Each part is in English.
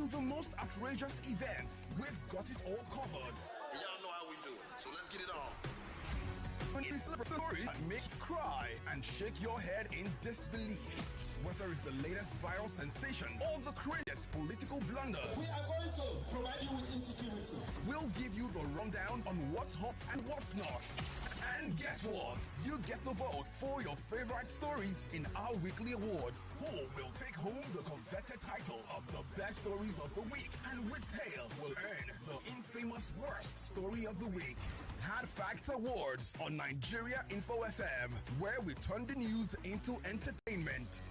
to the most outrageous events. We've got it all covered. And y'all know how we do it, so let's get it on. Stories that make you cry and shake your head in disbelief. Whether it's the latest viral sensation or the craziest political blunder, we are going to provide you with insecurity. We'll give you the rundown on what's hot and what's not. And guess what? You get to vote for your favorite stories in our weekly awards. Who will take home the coveted title of the best stories of the week, and which tale will earn the infamous worst story of the week? Hard Facts Awards on Nigeria Info FM, where we turn the news into entertainment.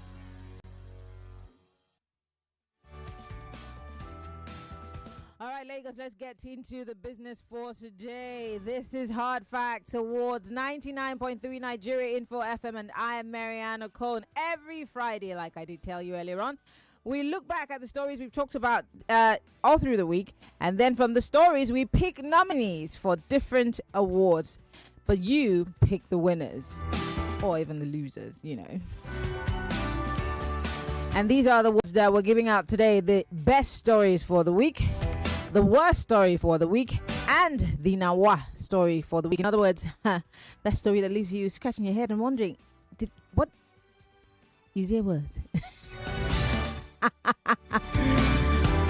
All right, Lagos, let's get into the business for today. This is Hard Facts Awards, 99.3 Nigeria Info FM, and I am Marianne Okon. Every Friday, like I did tell you earlier on, we look back at the stories we've talked about all through the week, and then from the stories, we pick nominees for different awards. But you pick the winners, or even the losers, you know. And these are the awards that we're giving out today: the best stories for the week, the worst story for the week, and the Nawa story for the week. In other words, that story that leaves you scratching your head and wondering, what is your words?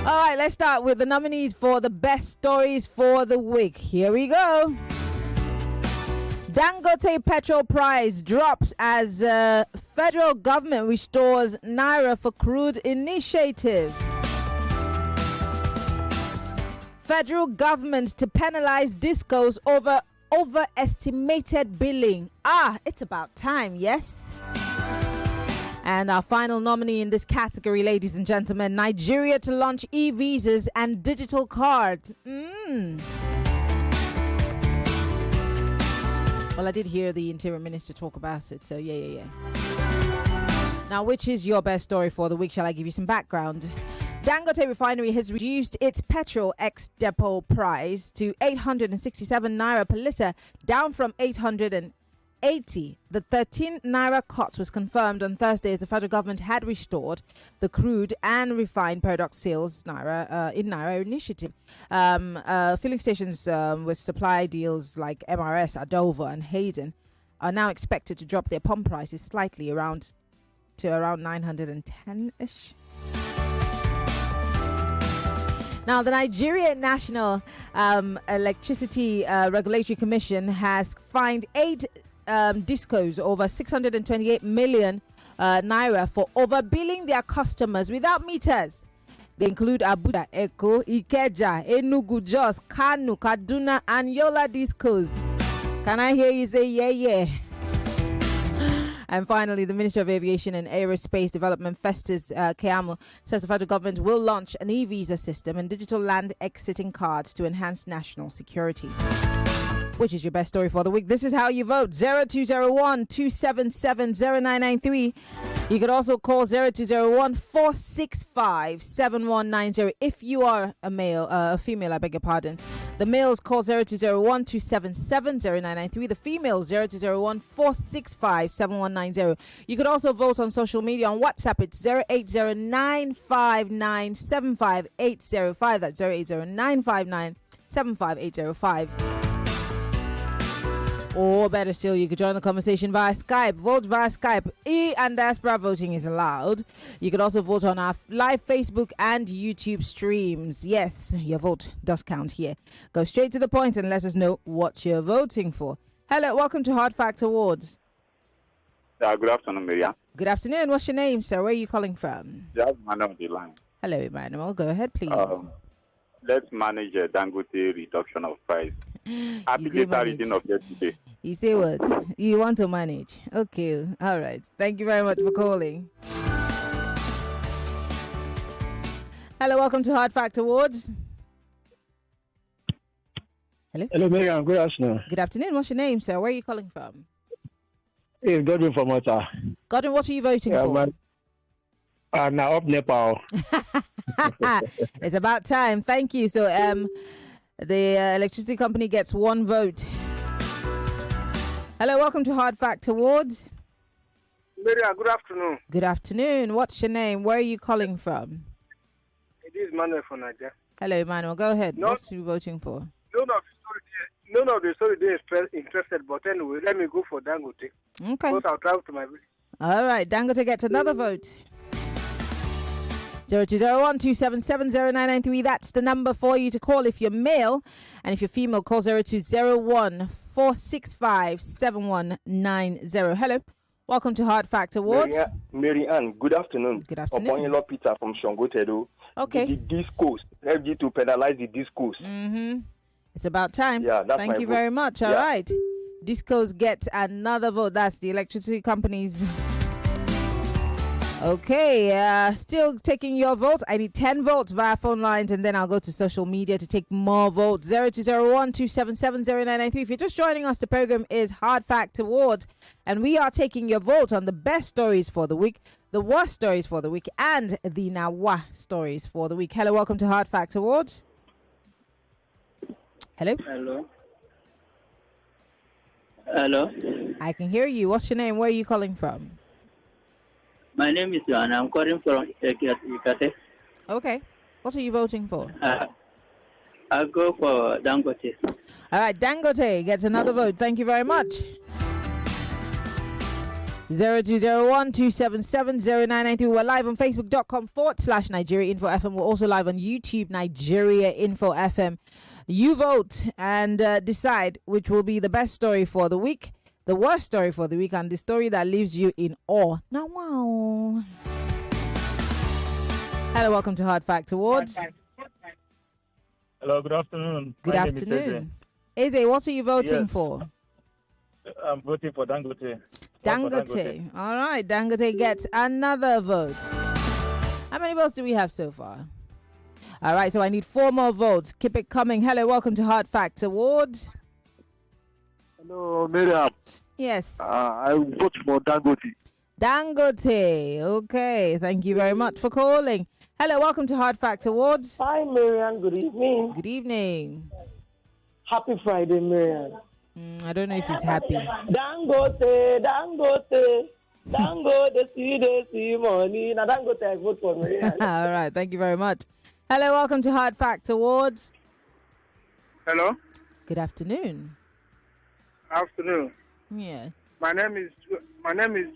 All right, let's start with the nominees for the best stories for the week. Here we go. Dangote petrol price drops as federal government restores Naira for crude initiative. Federal government to penalize discos over overestimated billing. It's about time, yes? And our final nominee in this category, ladies and gentlemen, Nigeria to launch e-visas and digital cards. Well, I did hear the Interior Minister talk about it, so yeah. Now, which is your best story for the week? Shall I give you some background? Dangote Refinery has reduced its petrol ex-depot price to 867 naira per litre, down from 880. The 13 naira cut was confirmed on Thursday as the federal government had restored the crude and refined product sales in Naira initiative. Filling stations with supply deals like MRS, Adova, and Hayden are now expected to drop their pump prices slightly around 910-ish. Now, the Nigeria National Electricity Regulatory Commission has fined 8 discos over 628 million naira for overbilling their customers without meters. They include Abuja, Eko, Ikeja, Enugu, Jos, Kanu, Kaduna, and Yola discos. Can I hear you say yeah? And finally, the Minister of Aviation and Aerospace Development, Festus Keyamo, says the federal government will launch an e-visa system and digital land exiting cards to enhance national security. Which is your best story for the week? This is how you vote. 0201-277-0993. You could also call 0201-465-7190 if you are a female, I beg your pardon. The males call 0201-277-0993. The females 0201-465-7190. You could also vote on social media. On WhatsApp, it's 08095975805. That's 08095975805. Or better still, you could join the conversation via Skype. Vote via Skype. And diaspora voting is allowed. You could also vote on our live Facebook and YouTube streams. Yes, your vote does count here. Go straight to the point and let us know what you're voting for. Hello, welcome to Hard Facts Awards. Good afternoon, Maria. Good afternoon. What's your name, sir? Where are you calling from? Yeah, Emmanuel on the line. Hello, Emmanuel. Go ahead, please. Let's manage a Dangote reduction of price. Happy later reading of yesterday. You say what? You want to manage? Okay. All right. Thank you very much for calling. Hello, welcome to Hard Fact Awards. Hello. Hello, Mariam. Good afternoon. Good afternoon. What's your name, sir? Where are you calling from? It's Godwin from Ota. Godwin, what are you voting for? Now up Nepal. It's about time. Thank you. So, the electricity company gets one vote. Hello, welcome to Hard Fact Awards. Maria, good afternoon. Good afternoon. What's your name? Where are you calling from? This This is Manuel from Nigeria. Hello, Emmanuel. Go ahead. No. What are you voting for? None of the story they are interested, but anyway, let me go for Dangote. Okay. Because I'll travel to my village. All right. Dangote gets another vote. 0201-277-0993. That's the number for you to call if you're male. And if you're female, call 0201-465-7190. Hello. Welcome to Hard Fact Awards. Mary Ann, good afternoon. Good afternoon. Oponilo Peter from Shongotedo. Okay. The discourse. Help you to penalize the discourse. Mm-hmm. It's about time. Yeah, that's Thank my you vote. very much. All right. Discos get another vote. That's the electricity companies. Okay, still taking your votes. I need 10 votes via phone lines, and then I'll go to social media to take more votes. 0201-277-0993. If you're just joining us, the program is Hard Fact Awards, and we are taking your votes on the best stories for the week, the worst stories for the week, and the Nawa stories for the week. Hello, welcome to Hard Fact Awards. Hello? Hello. I can hear you. What's your name? Where are you calling from? My name is Johan. I'm calling from Ikate. Okay. What are you voting for? I'll go for Dangote. All right, Dangote gets another vote. Thank you very much. 0201-277-0993. We're live on Facebook.com/Nigeria Info FM. We're also live on YouTube, Nigeria Info FM. You vote and decide which will be the best story for the week, the worst story for the week, and the story that leaves you in awe. Now, wow. Hello, welcome to Hard Fact Awards. Hello, good afternoon. Good My name is afternoon. Eze, what are you voting Yes. for? I'm voting for Dangote. Dangote. All right, Dangote gets another vote. How many votes do we have so far? All right, so I need 4 more votes. Keep it coming. Hello, welcome to Hard Facts Awards. Hello, Miriam. Yes. I vote for Dangote. Dangote. Okay, thank you very much for calling. Hello, welcome to Hard Facts Awards. Hi, Miriam. Good evening. Good evening. Happy Friday, Miriam. I don't know if he's happy. Dangote. Dangote, see money. Now, Dangote, I vote for Miriam. All right, thank you very much. Hello, welcome to Hard Fact Awards. Hello. Good afternoon. Afternoon. Yes. My name is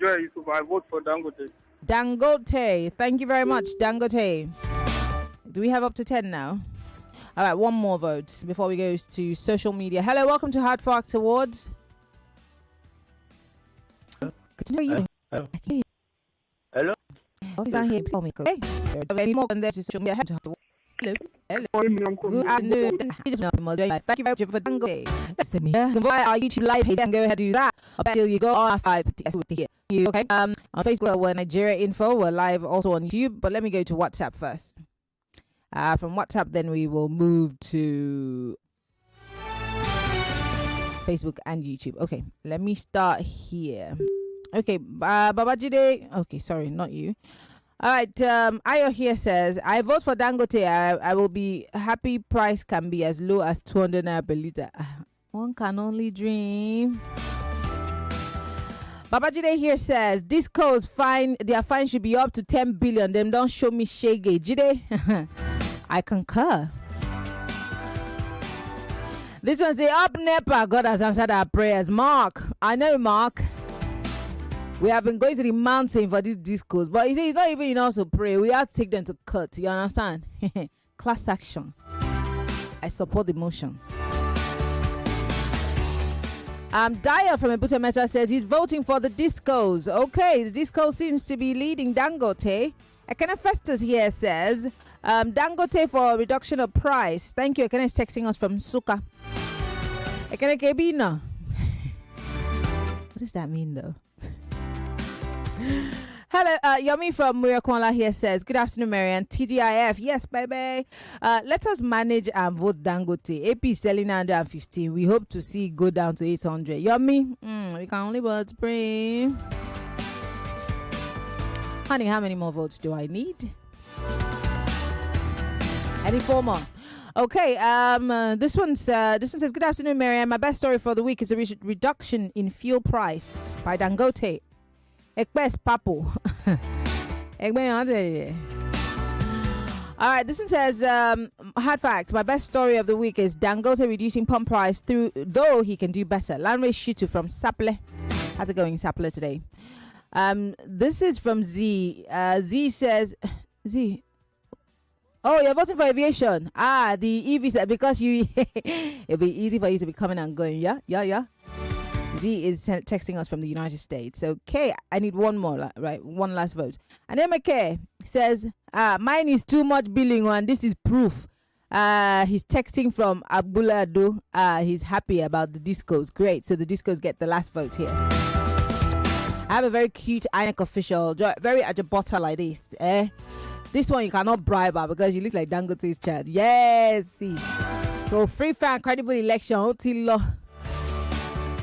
Joy Yusuf. I vote for Dangote. Dangote. Thank you very much, Dangote. Do we have up to 10 now? All right, one more vote before we go to social media. Hello, welcome to Hard Fact Awards. Good to know you. Hello. Oh, he's down here. Call me. Hey, any more than there to social media? Hello. Hello. Good afternoon. Thank you very much for Dangote. Listen, you can buy our YouTube live page and go ahead and do that. I'll bet you go on 5 here. You okay? On Facebook, we're Nigeria Info. We're live also on YouTube, but let me go to WhatsApp first. From WhatsApp, then we will move to Facebook and YouTube. Okay, let me start here. Okay, Babajide. Okay, sorry, not you. All right, Ayo here says, I vote for Dangote. I will be happy. Price can be as low as 200 naira per liter. One can only dream. Babajide here says, Disco's fine, their fine should be up to 10 billion. Them don't show me shege. Jide. I concur. This one say, up NEPA, God has answered our prayers. Mark, I know Mark. We have been going to the mountain for these discos, but he says it's not even enough to pray. We have to take them to court. You understand? Class action. I support the motion. Dyer from Ebute Meta says he's voting for the discos. Okay, the disco seems to be leading Dangote. Ekene Festus here says Dangote for reduction of price. Thank you. Ekene is texting us from Suka. Ekene Kebina. What does that mean though? Hello, Yomi from Mirakwala here says, good afternoon, Marianne. TGIF, yes, baby. Let us manage and vote Dangote. AP is selling 915. We hope to see it go down to 800. Yomi, we can only but pray. Honey, how many more votes do I need? Any 4 more? Okay, this one says, good afternoon, Marianne. My best story for the week is a reduction in fuel price by Dangote. Ekpes Papo. All right, this one says, hard facts. My best story of the week is Dangote reducing pump price though he can do better. Lanre Shitu from Saple. How's it going, Saple, today? This is from Z. Z says, Z. Oh, you're voting for aviation. The EV set, because it'll be easy for you to be coming and going. Yeah. Z is texting us from the United States. Okay, I need one more, right? One last vote. And MK says, mine is too much billing, and this is proof. He's texting from Abulado. He's happy about the discos. Great. So the discos get the last vote here. I have a very cute INEC official, very ajabota like this. This one you cannot bribe her because you look like Dangote's child. Yes. See. So free, fair, and credible election. Otilo.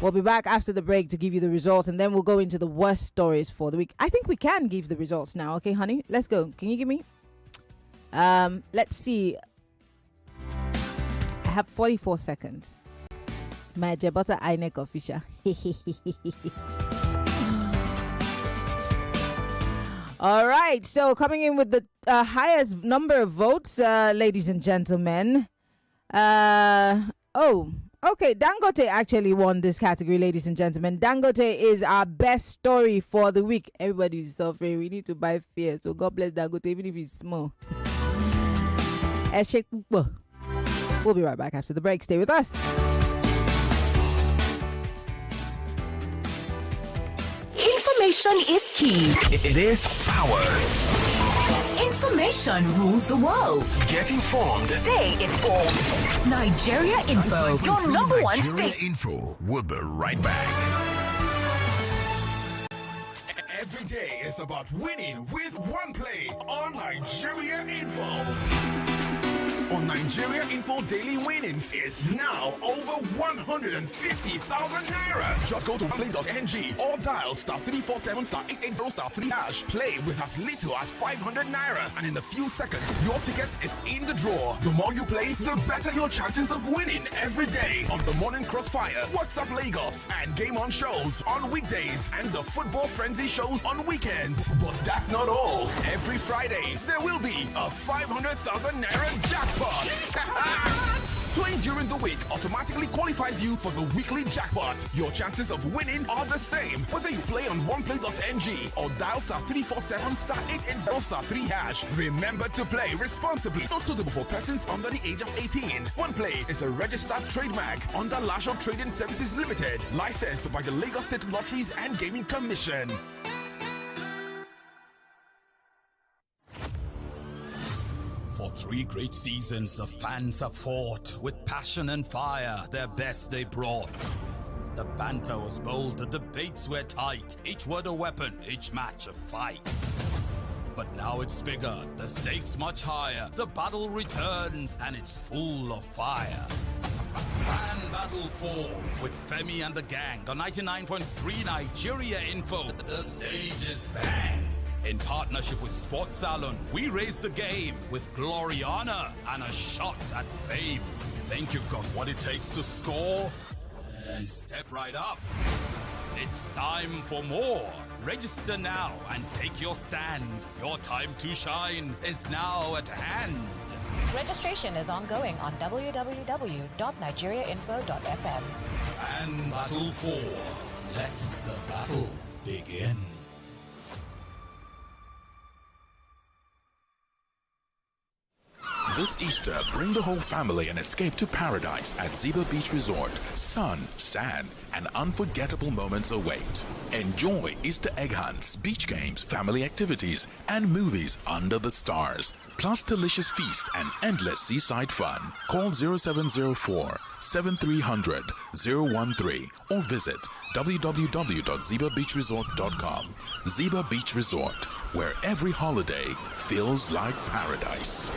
We'll be back after the break to give you the results, and then we'll go into the worst stories for the week. I think we can give the results now. Okay, honey? Let's go. Can you give me? Let's see. I have 44 seconds. My Jabota INEC official. All right. So coming in with the highest number of votes, ladies and gentlemen. Okay, Dangote actually won this category, ladies and gentlemen. Dangote is our best story for the week. Everybody's suffering. We need to buy fear. So God bless Dangote, even if it's small. We'll be right back after the break. Stay with us. Information is key. It is power. Information rules the world. Get informed. Stay informed. Nigeria Info, your number one Nigeria station. Info. We'll be right back. Every day is about winning with one play on Nigeria Info. On Nigeria Info, daily winnings is now over 150,000 naira. Just go to play.ng or dial *347 *880 *3#. Play with as little as 500 naira, and in a few seconds, your ticket is in the draw. The more you play, the better your chances of winning every day on the Morning Crossfire, WhatsApp Lagos, and Game On shows on weekdays, and the Football Frenzy shows on weekends. But that's not all. Every Friday, there will be a 500,000 naira jackpot. Playing during the week automatically qualifies you for the weekly jackpot. Your chances of winning are the same whether you play on oneplay.ng or dial *347 *880 *3#. Remember to play responsibly. Not suitable for persons under the age of 18. OnePlay is a registered trademark under Lasho Trading Services Limited, licensed by the Lagos State Lotteries and Gaming Commission. For 3 great seasons, the fans have fought with passion and fire, their best they brought. The banter was bold, the debates were tight, each word a weapon, each match a fight. But now it's bigger, the stakes much higher, the battle returns and it's full of fire. Grand Battle 4 with Femi and the gang on 99.3 Nigeria Info. The stage is bang. In partnership with Sports Salon, we raise the game with glory, honor, and a shot at fame. Think you've got what it takes to score? Then step right up. It's time for more. Register now and take your stand. Your time to shine is now at hand. Registration is ongoing on www.nigeriainfo.fm. And Battle 4. Let the battle begin. This Easter, bring the whole family and escape to paradise at Ziba Beach Resort. Sun, sand, and unforgettable moments await. Enjoy Easter egg hunts, beach games, family activities, and movies under the stars. Plus delicious feasts and endless seaside fun. Call 0704 7300 013 or visit www.zibabeachresort.com. Ziba Beach Resort, where every holiday feels like paradise.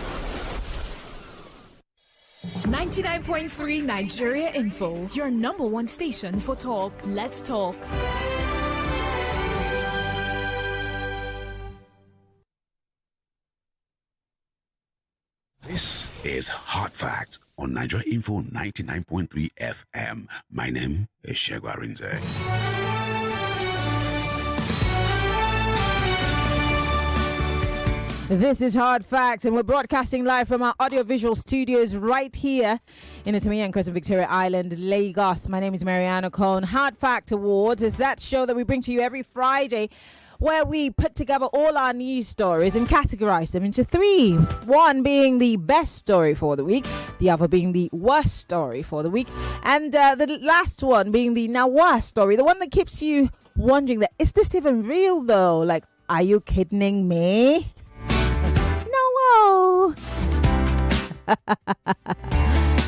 99.3 Nigeria Info, your number one station for talk. Let's talk. This is Hot Facts on Nigeria Info 99.3 FM. My name is Shego Arinze. This is Hard Facts, and we're broadcasting live from our audiovisual studios right here in Itimi and Crescent Victoria Island, Lagos. My name is Marianne Okon. Hard Fact Awards is that show that we bring to you every Friday, where we put together all our news stories and categorize them into three. One being the best story for the week, the other being the worst story for the week, and the last one being the now worst story, the one that keeps you wondering that, is this even real though? Like, are you kidding me? No.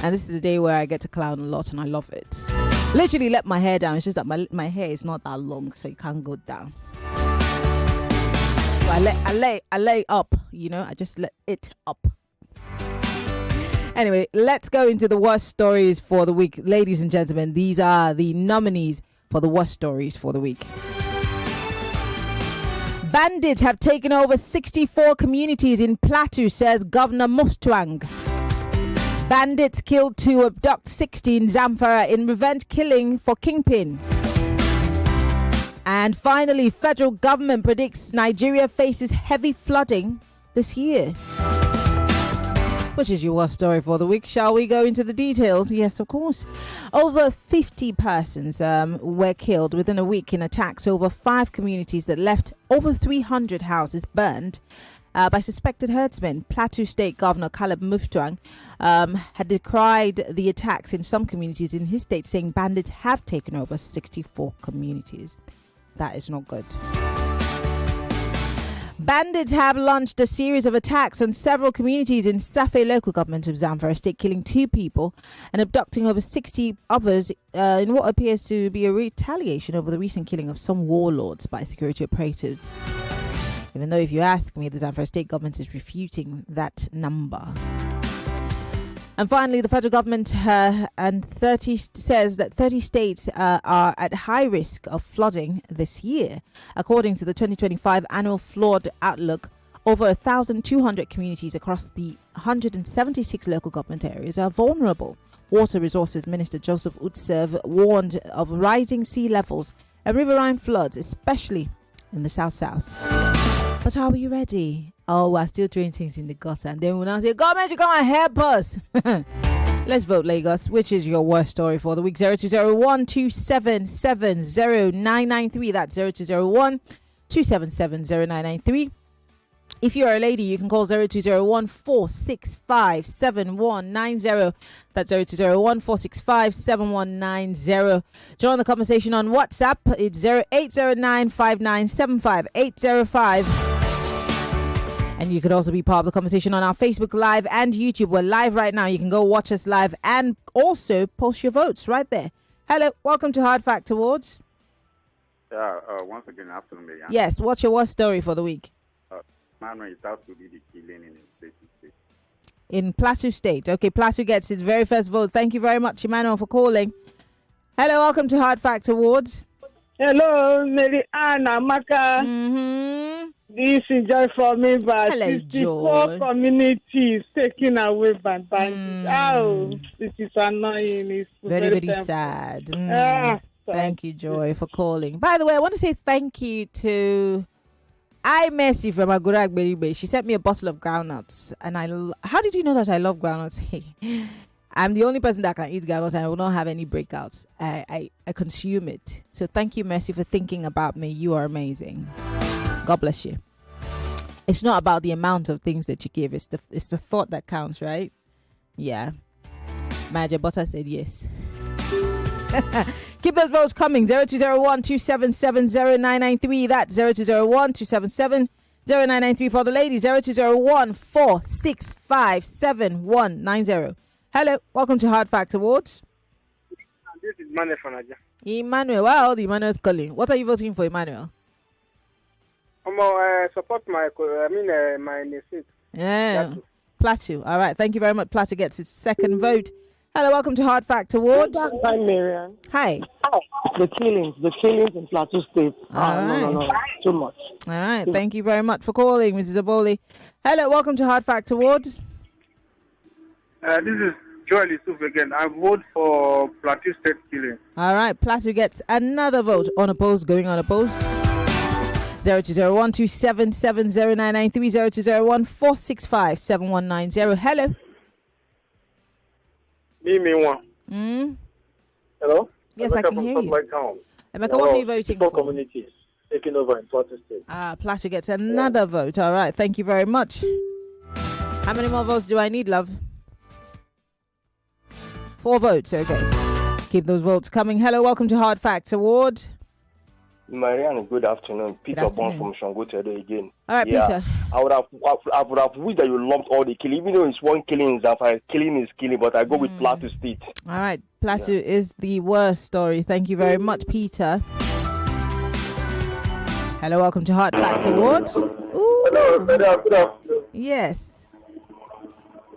And this is the day where I get to clown a lot, and I love it. Literally let my hair down. It's just that my hair is not that long, so it can't go down. So I lay up, I just let it up. Anyway, let's go into the worst stories for the week. Ladies and gentlemen, these are the nominees for the worst stories for the week. Bandits have taken over 64 communities in Plateau, says Governor Mustwang. Bandits killed to abduct 60 in Zamfara in revenge killing for kingpin. And finally, federal government predicts Nigeria faces heavy flooding this year. Which is your worst story for the week? Shall we go into the details? Yes, of course. Over 50 persons were killed within a week in attacks over 5 communities that left over 300 houses burned by suspected herdsmen. Plateau State Governor Caleb Mutfwang had decried the attacks in some communities in his state, saying bandits have taken over 64 communities. That is not good. Bandits have launched a series of attacks on several communities in Safe local government of Zamfara state, killing 2 people and abducting over 60 others in what appears to be a retaliation over the recent killing of some warlords by security operatives. Even though, if you ask me, the Zamfara state government is refuting that number. And finally, the federal government says that 30 states are at high risk of flooding this year. According to the 2025 annual flood outlook, over 1,200 communities across the 176 local government areas are vulnerable. Water Resources Minister Joseph Utsev warned of rising sea levels and riverine floods, especially in the south-south. But are we ready? Oh, we're still throwing things in the gutter, and then we'll now say, government, you come and help us. Let's vote, Lagos. Which is your worst story for the week? 0201-277-0993. That's 0201-277-0993. If you're a lady, you can call 0201-465-7190. That's 0201-465-7190. Join the conversation on WhatsApp. It's 0809-5975-805. And you could also be part of the conversation on our Facebook Live and YouTube. We're live right now. You can go watch us live and also post your votes right there. Hello, welcome to Hard Fact Awards. Once again, afternoon, Maria. Yes, what's your worst story for the week? Manuel, it has to be the killing in Plateau State. In Plateau State. Okay, Plateau gets his very first vote. Thank you very much, Emmanuel, for calling. Hello, welcome to Hard Fact Awards. Hello, Mary Ann Amaka. This is joy for me, but 64 communities taken away by bandits. Oh, this is annoying. It's very sad. Thank you, Joy, for calling. By the way, I want to say thank you to Mercy from Agurag Beribe. She sent me a bottle of groundnuts, and how did you know that I love groundnuts? I'm the only person that can eat groundnuts, and I will not have any breakouts. I consume it. So thank you, Mercy, for thinking about me. You are amazing. God bless you. It's not about the amount of things that you give. It's the thought that counts, right? Yeah. Major Butter said yes. Keep those votes coming. 0201-277-0993. That's 0201-277-0993 for the ladies. 0201-465-7190. Hello, welcome to Hard Fact Awards. This is Emmanuel from Nigeria. Emmanuel, why all the Emmanuel's calling? What are you voting for, Emmanuel? Support my namesake. Yeah, Plateau. All right, thank you very much. Plateau gets its second vote. Hello, welcome to Hard Fact Awards. Hi, Marian. Hi. The killings in Plateau State. No, too much. All right, thank you very much for calling, Mrs. Aboli. Hello, welcome to Hard Fact Awards. This is Joel Yusuf again. I vote for Plateau State killing. All right, Plateau gets another vote. Unopposed, going unopposed. 020127709930 020146579190. Hello. Me one. Hello? Yes, I can hear you. Emeka, what are you voting for? Communities taking over in Plateau State. Plateau gets another vote. All right, thank you very much. How many more votes do I need, love? 4 votes, okay. Keep those votes coming. Hello, welcome to Hard Facts Award. Marianne, good afternoon. Peter Bond from Shangotedo again. All right, Peter. I would have wished that you lumped all the killing, even though it's one killing in Zamfara. Killing is killing, but I go with Plateau State. All right, Plateau is the worst story. Thank you very much, Peter. Hello, welcome to Hard Facts Awards. Ooh. Hello, good afternoon. Yes.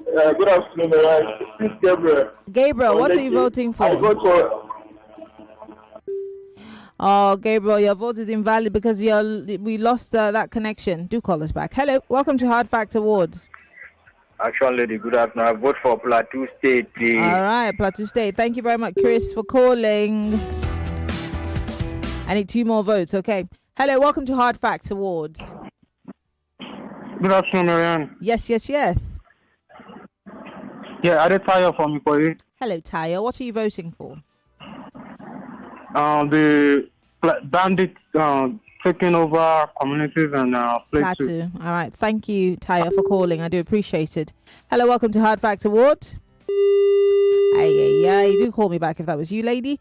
Good afternoon, Marianne. This is Gabriel. Gabriel, what are you voting for? I vote for... Oh, Gabriel, your vote is invalid because we lost that connection. Do call us back. Hello, welcome to Hard Facts Awards. Action Lady, good afternoon. I vote for Plateau State. All right, Plateau State. Thank you very much, Chris, for calling. I need 2 more votes, okay. Hello, welcome to Hard Facts Awards. Good afternoon, Marianne. Yes. Yeah, I did Tayo from Ikoyi. Hello, Tayo. What are you voting for? The bandits taking over communities and Plateau. All right. Thank you, Tayo, for calling. I do appreciate it. Hello, welcome to Hard Facts Award. You do call me back if that was you, lady.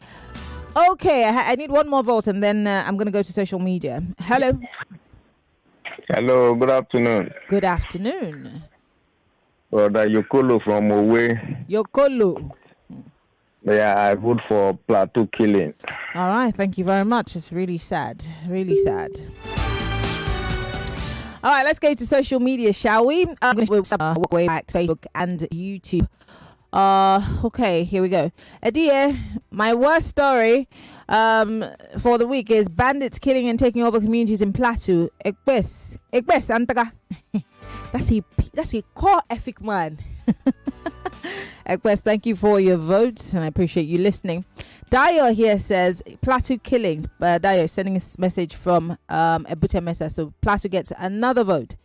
Okay, I need 1 more vote and then I'm going to go to social media. Hello. Hello, good afternoon. Good afternoon. Brother Yokolo from Owe. Yokolo. Yeah, I vote for Plateau killing. All right, thank you very much. It's really sad. Really sad. All right, let's go to social media, shall we? I'm going to work way back to Facebook and YouTube. Okay, here we go. Adia, my worst story for the week is bandits killing and taking over communities in Plateau. Ekbes Antaga. That's a core ethic man. Ekbes, thank you for your vote and I appreciate you listening. Dio here says Plateau killings. Dio sending a message from Ebute Mesa, so Plateau gets another vote.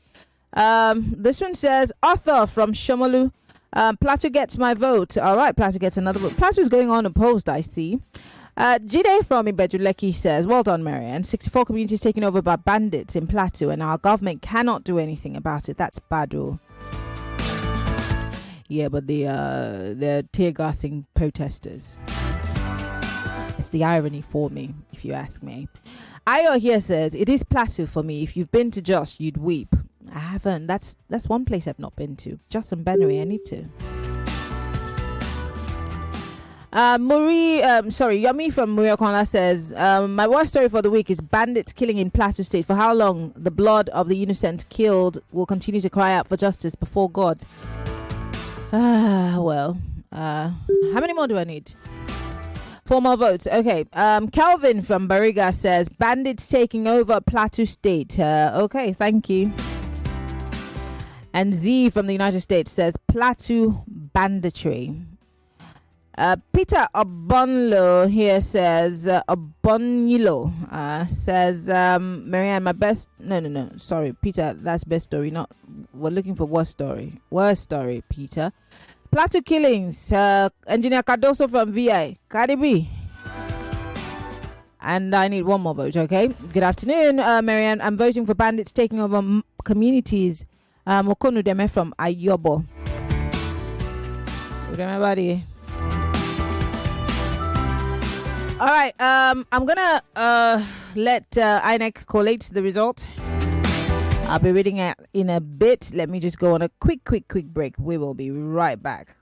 This one says Arthur from Shomolu. Plateau gets my vote. All right, Plateau gets another vote. Plateau is going unopposed, I see. Jide from Ibejuleki says, well done, Marianne. 64 communities taken over by bandits in Plateau and our government cannot do anything about it. That's bad. Yeah, but they're tear gassing protesters. It's the irony for me, if you ask me. Ayo here says, it is Plateau for me. If you've been to Jos, you'd weep. I haven't. That's one place I've not been to. Jos and Benue, I need to. Yami from Okon says, my worst story for the week is bandits killing in Plateau State. For how long the blood of the innocent killed will continue to cry out for justice before God? How many more do I need? 4 more votes. Okay. Calvin from Bariga says, bandits taking over Plateau State. Okay, thank you. And Z from the United States says, Plateau banditry. Peter Obonlo here says, Obonilo says, Marianne, my best. No. Sorry, Peter, that's best story. We're looking for worst story. Worst story, Peter. Plateau killings. Engineer Cardoso from VI. Cardi. And I need 1 more vote, okay? Good afternoon, Marianne. I'm voting for bandits taking over communities. Okon Udeme from Ayobo. Remember the. All right, I'm gonna let INEC collate the result. I'll be reading it in a bit. Let me just go on a quick break. We will be right back.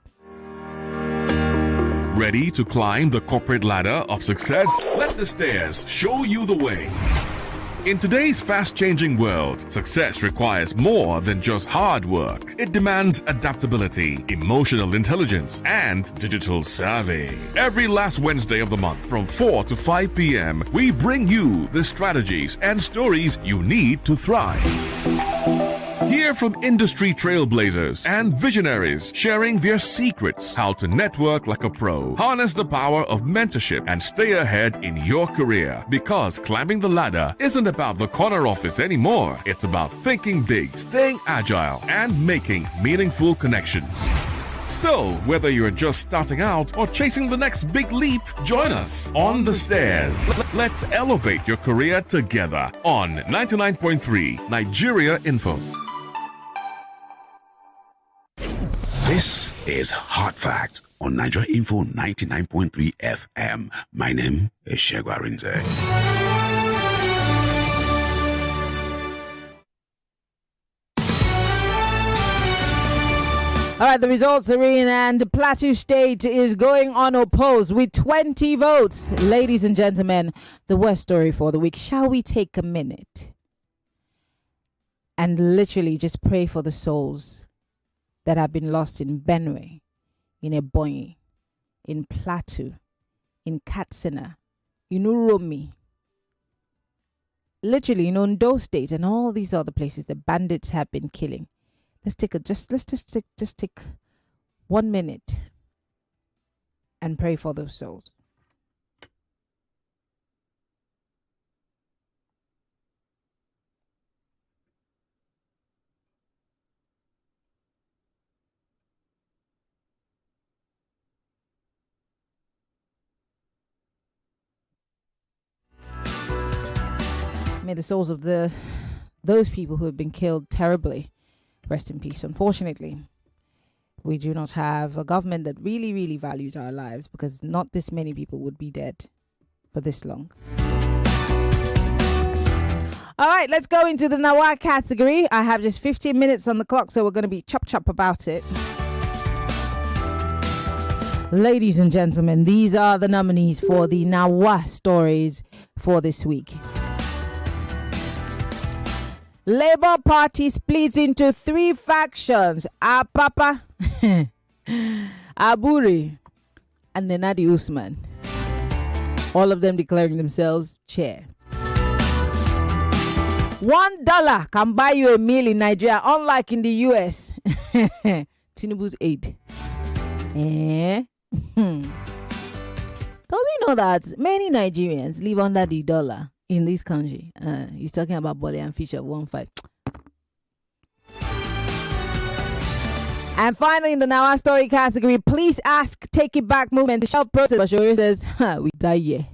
Ready to climb the corporate ladder of success? Let the stairs show you the way. In today's fast-changing world, success requires more than just hard work. It demands adaptability, emotional intelligence, and digital savvy. Every last Wednesday of the month from 4 to 5 p.m., we bring you the strategies and stories you need to thrive. Hear from industry trailblazers and visionaries sharing their secrets, how to network like a pro, harness the power of mentorship, and stay ahead in your career. Because climbing the ladder isn't about the corner office anymore. It's about thinking big, staying agile, and making meaningful connections. So, whether you're just starting out or chasing the next big leap, join us on the stairs. Let's elevate your career together on 99.3 Nigeria Info. This is Hot Facts on Nigeria Info 99.3 FM. My name is Shegwa Rinze. All right, the results are in, and Plateau State is going unopposed with 20 votes. Ladies and gentlemen, the worst story for the week. Shall we take a minute and literally just pray for the souls that have been lost in Benue, in Ebonyi, in Plateau, in Katsina, in Uromi, literally in Ondo State and all these other places the bandits have been killing. Let's take 1 minute and pray for those souls. May the souls of those people who have been killed terribly rest in peace. Unfortunately, we do not have a government that really, really values our lives, because not this many people would be dead for this long. All right, let's go into the Nawa category. I have just 15 minutes on the clock, so we're going to be chop about it. Ladies and gentlemen, these are the nominees for the Nawa stories for this week. Labour Party splits into 3 factions: Apapa, Aburi, and Nenadi Usman. All of them declaring themselves chair. $1 can buy you a meal in Nigeria, unlike in the US. Tinubu's aid. Don't you know that many Nigerians live under the dollar in this country? He's talking about Bole and Fish of 1.5. And finally, in the Nawa story category, police ask take it back movement to shout protest. Bashir says, we die here.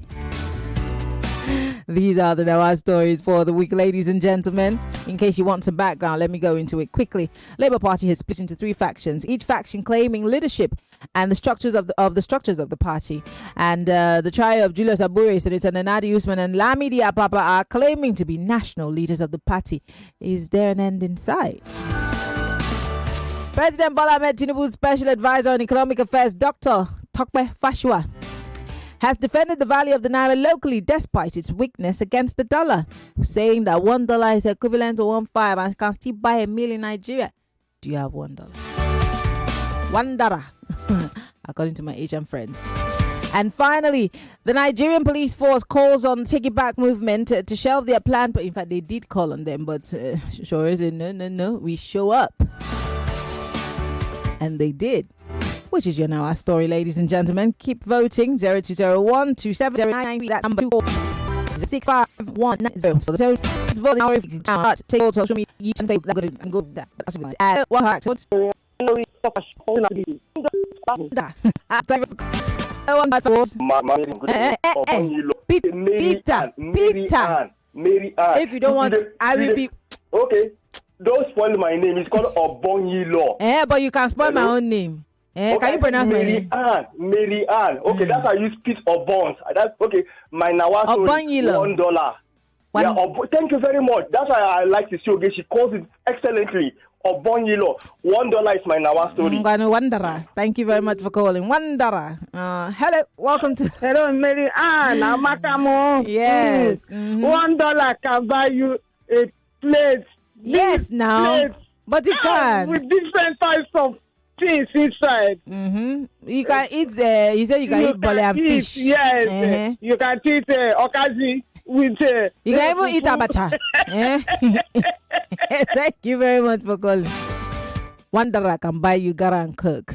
These are the Nawa stories for the week, ladies and gentlemen. In case you want some background, let me go into it quickly. Labour Party has split into 3 factions, each faction claiming leadership and the structures of the party. And the trio of Julius Abure, Senator Nenadi Usman, and Lamidi Apapa are claiming to be national leaders of the party. Is there an end in sight? President Bola Ahmed Tinubu's special advisor on economic affairs, Dr. Tokpe Fashua, has defended the value of the naira locally despite its weakness against the dollar, saying that $1 is equivalent to 1.5 and can still buy a meal in Nigeria. Do you have $1? $1, according to my Asian friends. And finally, the Nigerian police force calls on the Take It Back movement to shelve their plan. But in fact, they did call on them, but sure said no, we show up. And they did. Which is your Nawa story, ladies and gentlemen. Keep voting. 0201 2709. That's number 65190 for the total. Please vote now if you can. Take all social media. You can Facebook. And go there. That's what Peter. If you don't want, I will be. Okay. Don't spoil my name. It's called Obonyilo. But you can spoil my own name. Okay. Can you pronounce my name? Mary Ann. Okay, that's how you speak of bonds. That's okay. My Nawa story, $1. Yeah, thank you very much. That's why I like the show. She calls it excellently. Obonyilo. $1 is my Nawa story. $1. Thank you very much for calling. $1. Hello, welcome to. Hello, Mary Ann. Amakamo. Yes. $1 can buy you a plate. Yes, now. Plate. But it can. With different types of things inside. You can eat. You said you can eat bole and fish. Yes. You can eat okazi with you can even eat abacha. Thank you very much for calling. Wanderer can buy you gara and cook.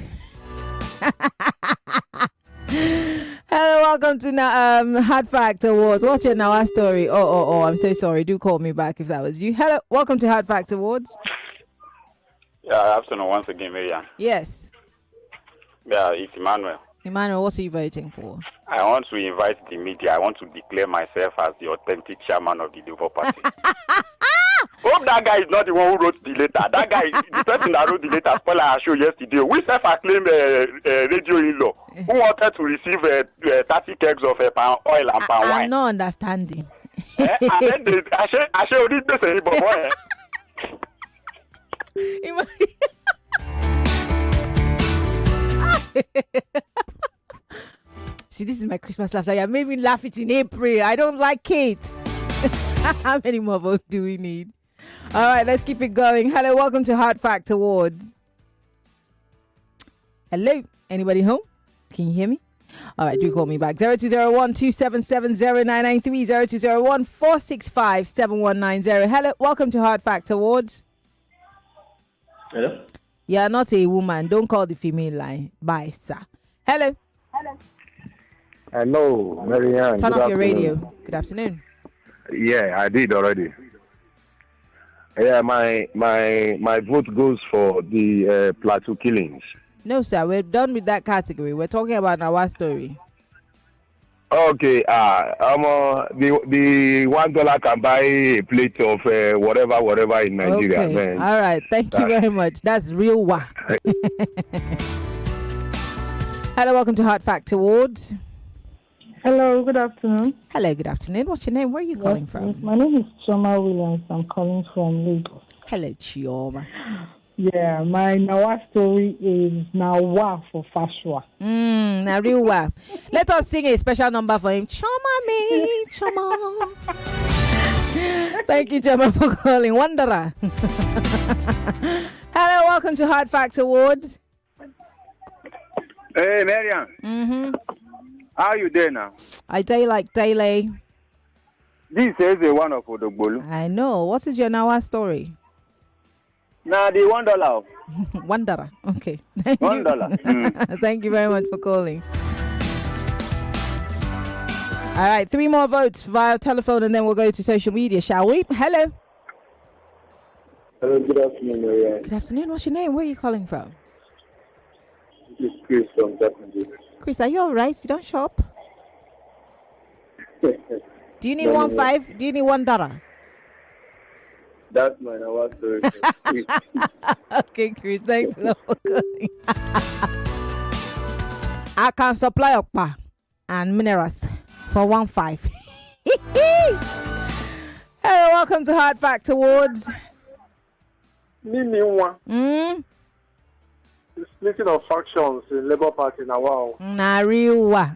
Hello, welcome to Hard Fact Awards. What's your Nawa story? Oh, I'm so sorry. Do call me back if that was you. Hello, welcome to Hard Fact Awards. Yeah, afternoon once again, Miriam. Yes. Yeah, it's Emmanuel. Emmanuel, what are you voting for? I want to invite the media. I want to declare myself as the authentic chairman of the Labour Party. Hope that guy is not the one who wrote the letter. That guy, the person that wrote the letter, spoiler I showed yesterday. We self-acclaimed radio in-law who wanted to receive 30 kegs of palm oil and palm wine. I'm not understanding. And then I showed it to say, but See, this is my Christmas laughter. You made me laugh it in April. I don't like it. How many more votes do we need? All right, let's keep it going. Hello, welcome to Hard Fact Awards. Hello, anybody home? Can you hear me? All right, do call me back. 0201-277-0993, 0201-465-7190. Hello, welcome to Hard Fact Awards. Hello? You are not a woman. Don't call the female line. Bye, sir. Hello. Hello, Marianne. Turn off your radio. Good afternoon. Yeah, I did already. Yeah, my vote goes for the Plateau killings. No, sir. We're done with that category. We're talking about our story. Okay. The $1 can buy a plate of whatever in Nigeria. Okay. Man. All right. Thank you very much. That's real wa. Hello, welcome to Hard Fact Awards. Hello, good afternoon. Hello, good afternoon. What's your name? Where are you calling from? My name is Chioma Williams. I'm calling from Lagos. Hello, Chioma. Yeah, my Nawa story is Nawa for Fashwa. Nariwa. Let us sing a special number for him. Choma me, Choma. Thank you, Choma, for calling. Wanderer. Hello, welcome to Hard Facts Awards. Hey, Mariam. How are you there now? I day like daily. This is the one of Odogbolu. I know. What is your Nawa story? Now the $1. Wanderer. Okay. $1. Thank you very much for calling. All right, 3 more votes via telephone, and then we'll go to social media, shall we? Hello. Hello, good afternoon, Maria. Good afternoon. What's your name? Where are you calling from? This is Chris from Japanese. Chris, are you all right? You don't shop? Do you need $1.5? Do you need $1? That's my Nawa story. Okay, Chris, thanks a lot for calling. I can supply okpa and minerals for $1.5. Hello, welcome to Hard Fact Awards. The splitting of factions in Labour Party now. Wow. Nariwa.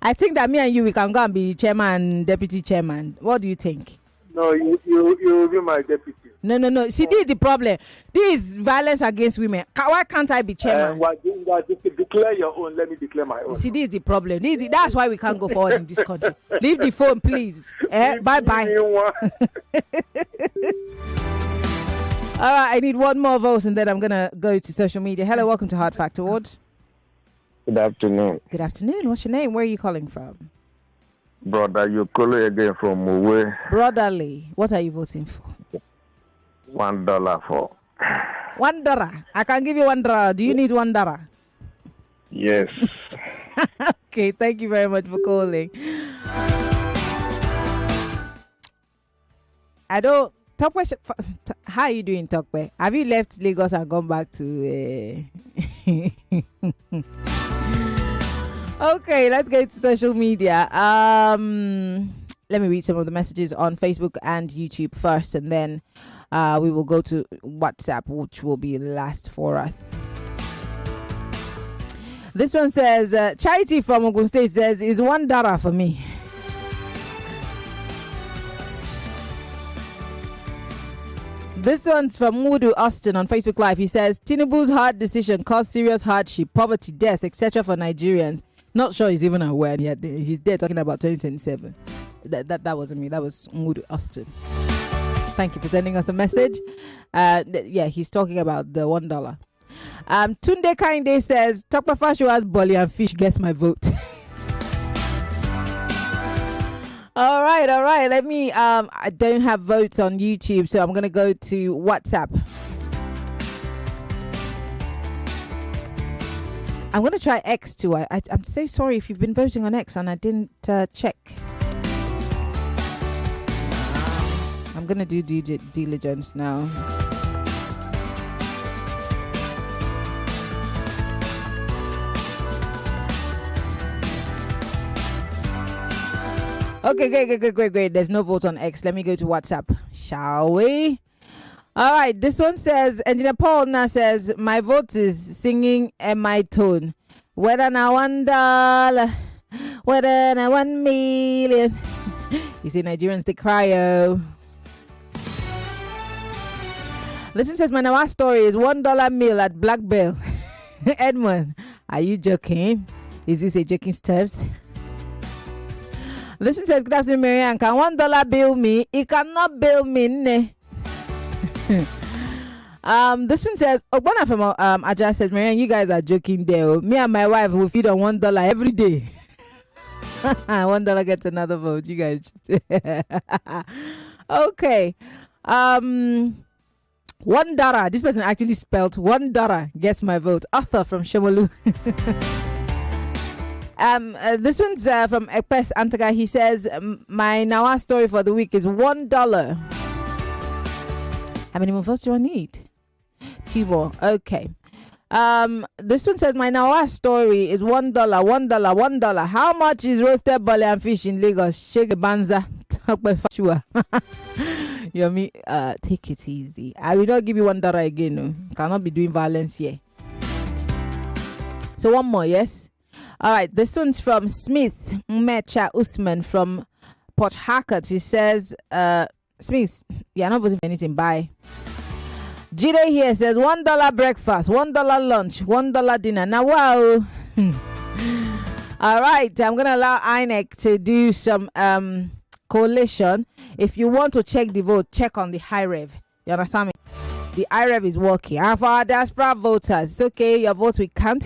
I think that me and you, we can go and be chairman, deputy chairman. What do you think? No, you will be my deputy. No. See, this is the problem. This is violence against women. Why can't I be chairman? Declare your own. Let me declare my own. See, this is the problem. That's why we can't go forward in this country. Leave the phone, please. Bye-bye. All right, I need one more vote, and then I'm going to go to social media. Hello, welcome to Hard Fact Awards. Good afternoon. Good afternoon. What's your name? Where are you calling from? Brother, you're calling again from Uwe. Brotherly. What are you voting for? $1 for. $1. I can give you $1. Do you need $1? Yes. Okay, thank you very much for calling. I don't. Tokwe, how are you doing, Tokwe? Have you left Lagos and gone back to? Okay, let's go to social media. Let me read some of the messages on Facebook and YouTube first, and then we will go to WhatsApp, which will be last for us. This one says, Charity from Ogun State says, is $1 for me. This one's from Mudu Austin on Facebook Live. He says, Tinubu's hard decision caused serious hardship, poverty, death, etc. for Nigerians. Not sure he's even aware yet. He's there talking about 2027. That wasn't me. That was Mood Austin. Thank you for sending us a message. Yeah, he's talking about the $1. Tunde Kainde says, Tokpa Fashua's Bolly and Fish gets my vote. All right. Let me, I don't have votes on YouTube, so I'm going to go to WhatsApp. I'm going to try X too. I'm so sorry if you've been voting on X and I didn't check. I'm going to do due diligence now. Okay, great. There's no vote on X. Let me go to WhatsApp, shall we? All right, this one says, Engineer Paul now says, my vote is singing in my tone. Whether now $1, whether now 1 million. You see, Nigerians, they cry, oh. This one says, my Nawa story is $1 meal at Black Bell. Edmund, are you joking? Is this a joking steps? This one says, good afternoon, Marianne. Can $1 bill me? It cannot bill me, ne. This one says, Okon from Aja says, Marianne, you guys are joking there. Me and my wife will feed on $1 every day. $1 gets another vote. You guys. Okay. $1. This person actually spelled $1 gets my vote. Arthur from Shomolu. This one's from Ekpes Antaga. He says, my Nawa story for the week is $1. How many more votes do I need? 2 more. Okay. This one says, my Nawa story is $1. How much is roasted bole and fish in Lagos? Shege Banza. Yomi, take it easy. I will not give you $1 again. No. Cannot be doing violence here. So one more, yes? All right, this one's from Smith Mecha Usman from Port Harcourt. He says, Smith, you're not voting for anything. Bye. Jide here says, $1 breakfast, $1 lunch, $1 dinner. Now, wow. All right, I'm going to allow INEC to do some coalition. If you want to check the vote, check on the high rev. You understand me? The high rev is working. And for our diaspora voters, it's okay. Your votes we count.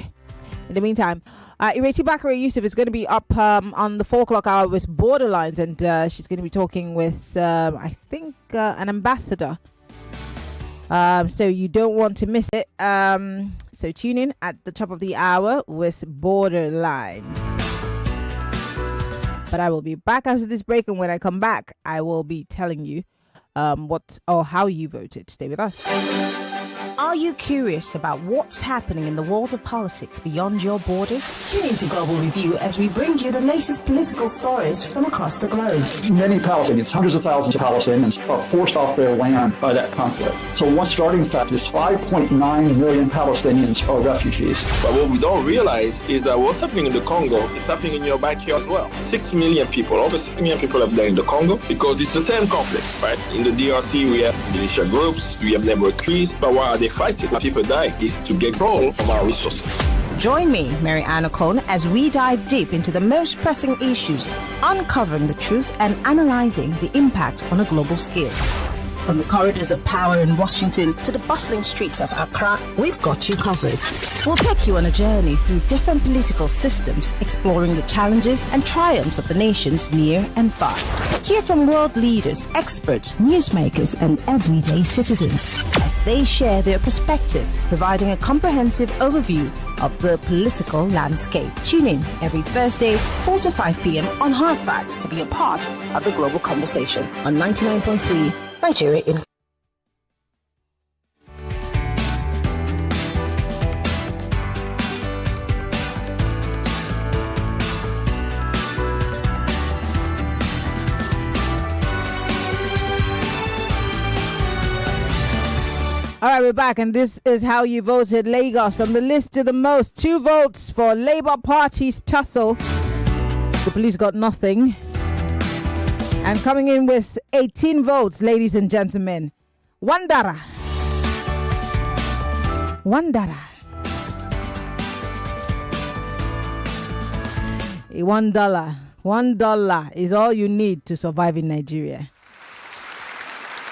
In the meantime, Ireti Bakari Yusuf is going to be up on the 4 o'clock hour with Borderlines, and she's going to be talking with, I think, an ambassador. So you don't want to miss it. So tune in at the top of the hour with Borderlines. But I will be back after this break, and when I come back, I will be telling you what or how you voted. Stay with us. Are you curious about what's happening in the world of politics beyond your borders? Tune into Global Review as we bring you the latest political stories from across the globe. Many Palestinians, hundreds of thousands of Palestinians, are forced off their land by that conflict. So one starting fact is 5.9 million Palestinians are refugees. But what we don't realize is that what's happening in the Congo is happening in your backyard as well. 6 million people, over 6 million people have died in the Congo because it's the same conflict, right? In the DRC, we have militia groups, we have neighborhood trees, but why are they fighting? Why people die is to get control of our resources. Join me, Marianne Okon, as we dive deep into the most pressing issues, uncovering the truth and analyzing the impact on a global scale. From the corridors of power in Washington to the bustling streets of Accra, we've got you covered. We'll take you on a journey through different political systems, exploring the challenges and triumphs of the nations near and far. Hear from world leaders, experts, newsmakers, and everyday citizens as they share their perspective, providing a comprehensive overview of the political landscape. Tune in every Thursday, 4 to 5 p.m. on Hard Facts to be a part of the global conversation on 99.3 Nigeria Info. All right, we're back, and this is how you voted. Lagos, from the list to the most. 2 votes for Labour Party's tussle. The police got nothing. And coming in with 18 votes, ladies and gentlemen, $1. $1. $1 is all you need to survive in Nigeria.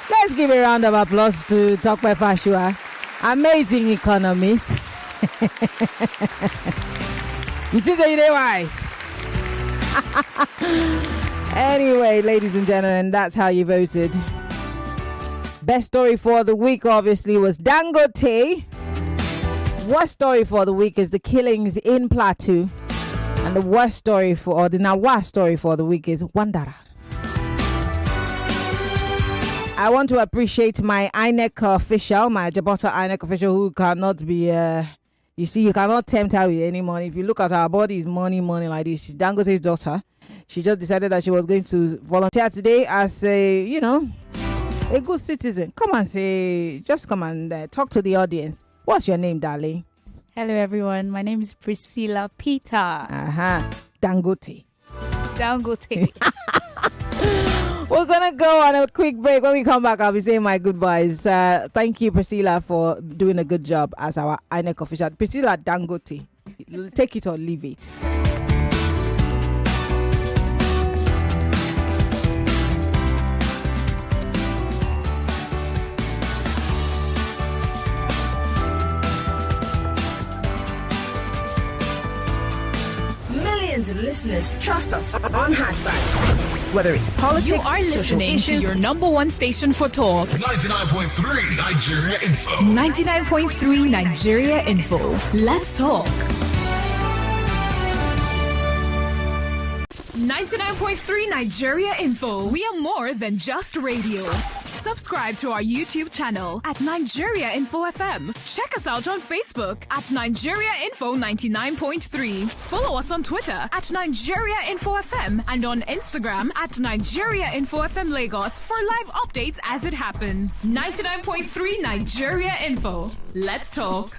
Let's give a round of applause to Tokwe Fashua, amazing economist. You think so, you're wise? Anyway, ladies and gentlemen, that's how you voted. Best story for the week, obviously, was Dangote. Worst story for the week is the killings in Plateau. And the worst story for the week is Wandara. I want to appreciate my INEC official, my Jabota INEC official, who cannot be, you see, you cannot tempt her with any money. If you look at her body, it's money like this. She's Dangote's daughter. She just decided that she was going to volunteer today as a, a good citizen. Come and talk to the audience. What's your name, darling? Hello, everyone. My name is Priscilla Peter. Dangote. We're going to go on a quick break. When we come back, I'll be saying my goodbyes. Thank you, Priscilla, for doing a good job as our INEC official. Priscilla Dangote. Take it or leave it. Millions of listeners trust us on Hatchback. Whether it's politics, you are listening to your number one station for talk. 99.3 Nigeria Info. 99.3 Nigeria Info. Let's talk. 99.3 Nigeria Info. We are more than just radio. Subscribe to our YouTube channel at Nigeria Info FM. Check us out on Facebook at Nigeria Info 99.3. Follow us on Twitter at Nigeria Info FM and on Instagram at Nigeria Info FM Lagos for live updates as it happens. 99.3 Nigeria Info. Let's talk.